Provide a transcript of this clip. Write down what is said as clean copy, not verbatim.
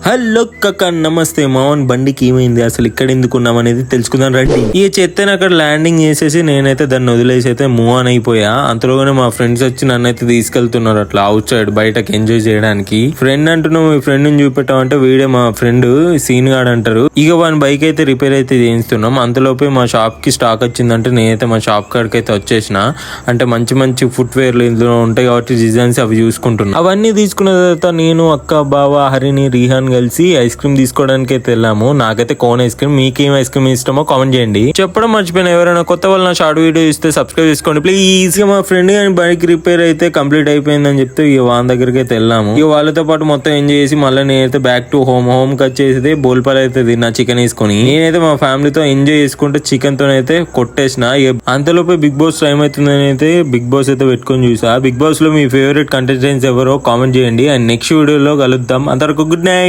Hello కక్క నమస్తే మోహన్ బండికి ఏమైంది అసలు ఇక్కడ ఎందుకున్నాం అనేది తెలుసుకుందాం రండి. ఈ చెత్తని అక్కడ ల్యాండింగ్ చేసేసి నేనైతే దాన్ని వదిలేసి అయితే మూవ్ ఆన్ అయిపోయా. అంతలోనే మా ఫ్రెండ్స్ వచ్చి నన్ను అయితే తీసుకెళ్తున్నారు అట్లా అవుట్ సైడ్ బయటకి ఎంజాయ్ చేయడానికి. ఫ్రెండ్ అంటున్నావు మీ ఫ్రెండ్ ని చూపెట్టామంటే వీడే మా ఫ్రెండ్ సీన్ గార్డ్ అంటారు. ఇక వాని బైక్ అయితే రిపేర్ అయితే చేయిస్తున్నాం. అంతలోపే మా షాప్ కి స్టాక్ వచ్చిందంటే నేనైతే మా షాప్ కాడికి అయితే వచ్చేసిన. అంటే మంచి మంచి ఫుట్ వేర్లు ఇందులో ఉంటాయి కాబట్టి డిజైన్స్ అవి చూసుకుంటున్నా. అవన్నీ తీసుకున్న తర్వాత నేను అక్క బావ హరిని రీహాన్ కలిసి ఐస్ క్రీమ్ తీసుకోవడానికి అయితే వెళ్ళాము. నాకైతే కోన్ ఐస్ క్రీమ్, మీకేం ఐస్ క్రీమ్ ఇష్టమో కామెంట్ చేయండి. చెప్పడం మర్చిపోయిన ఎవరైనా కొత్త వాళ్ళు నా షార్ట్ వీడియో ఇస్తే సబ్స్క్రైబ్ చేసుకోండి ప్లీజ్. మా ఫ్రెండ్ గాని బైక్ రిపేర్ అయితే కంప్లీట్ అయిపోయిందని చెప్తే ఇక వాళ్ళ దగ్గరికి అయితే వెళ్ళాము. ఇక వాళ్ళతో పాటు మొత్తం ఎంజాయ్ చేసి మళ్ళీ నేనైతే బ్యాక్ టు హోమ్ కి వచ్చేసి బోల్పాల్ అయితే తిన్నా చికెన్ వేసుకుని. నేనైతే మా ఫ్యామిలీతో ఎంజాయ్ చేసుకుంటే చికెన్ తో అయితే కొట్టేసిన. అంతలోపే బిగ్ బాస్ టైం అవుతుందని అయితే బిగ్ బాస్ అయితే పెట్టుకొని చూసా. బిగ్ బాస్ లో మీ ఫేవరెట్ కంటెస్టెంట్స్ ఎవరో కామెంట్ చేయండి. అండ్ నెక్స్ట్ వీడియోలో కలుద్దాం. అంతవరకు గుడ్ నైట్.